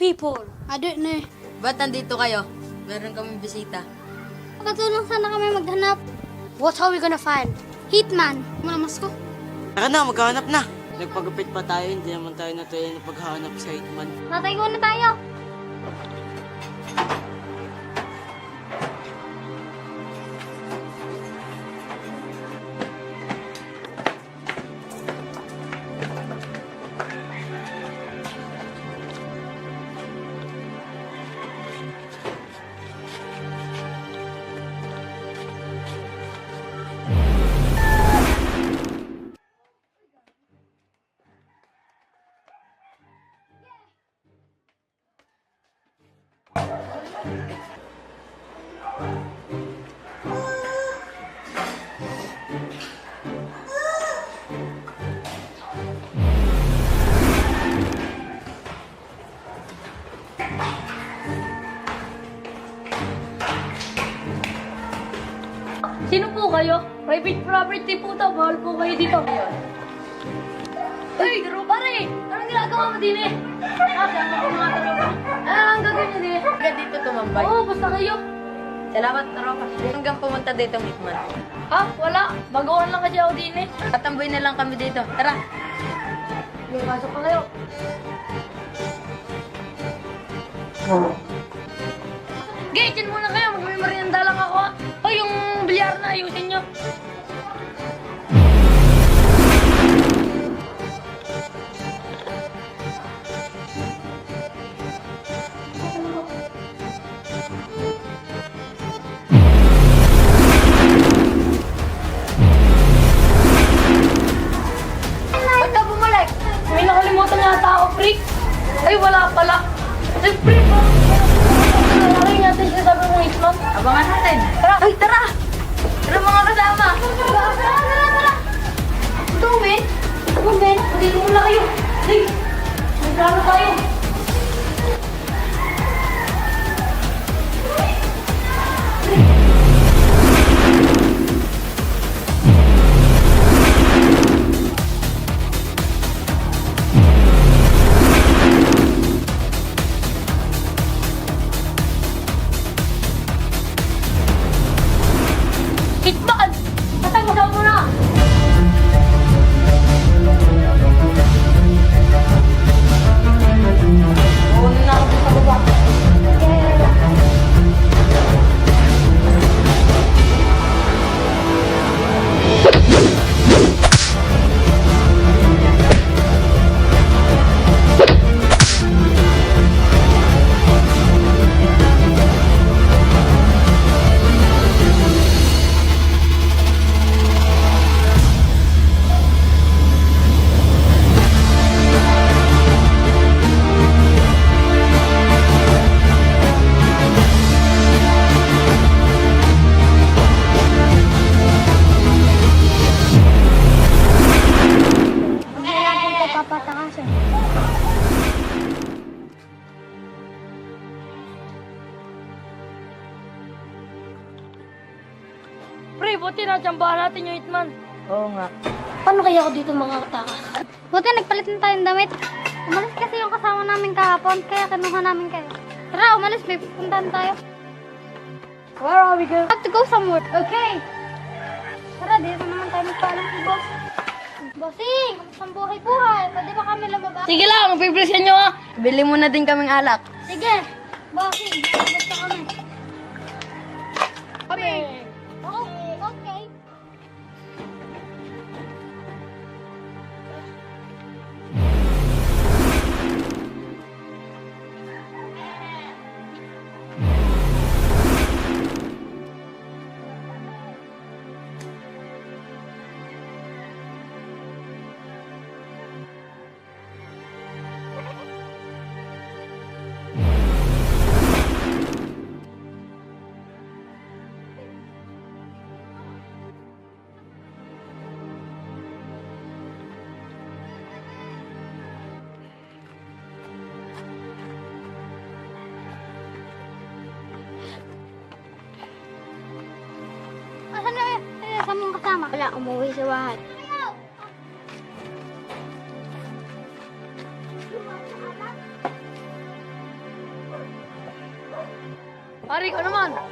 people? I don't know. Ba't nandito kayo? Meron kaming bisita. Nakatulong sana kami maghanap. What are we gonna find? Hitman. Muna mas ko. Tara na, maghahanap na. Nagpagupit pa tayo, hindi naman tayo natuloy na paghahanap sa Hitman. Nataygo na tayo. Sino po kayo? Private property po to. Bawal po kayo dito. Uy, garo pare! Anong ginagawa mo din eh? Sama ko mga tropa. Ang gagawin niyo din eh? Hanggang dito tumambay. Oo, basta kayo. Salamat, tropa. Hanggang pumunta dito ang Hitman. Ha? Wala. Baguhan lang kasi ako din eh. Tatamboy na lang kami dito. Tara! May pasok pa kayo. Gay, dyan muna kayo. Magmimerienda lang ako. O yung bilyar na ayusin nyo. Ba't ka bumalik? May nakalimutan yata ako, freak. Ay, wala pala. Ay, freak. Nalaki natin siya sabi mong Hitman. Abangan natin. Tara! Ay, tara! Tara mga kasama! Tara! Ito, Ben. Ito, Ben. Dito muna kayo. Hey! Magkano tayo? Hitman! Patay mo na! Oo na ako sa baba. Hindi natin ito papatakasin. Pre, buti natsambahan natin yung Hitman. Oo nga. Paano kaya ako dito makakatakas? Buti nagpalit na tayong damit. Umalis kasi yung kasama namin kahapon, kaya kinuha namin kayo. Tara, umalis. May pupuntahan tayo. Where are we going? Have to go somewhere. Okay. Tara, dito naman tayo magpaalam si Boss. Bossing, kamusta buhay-buhay? Pwede ba kami lumabas? Sige lang, pipresyan nyo ah. Bili mo na din kaming alak. Sige. Bossing, basta kami. Kami. Oh, okay. Wala, umuwi sa bahay. Pare, ikaw naman.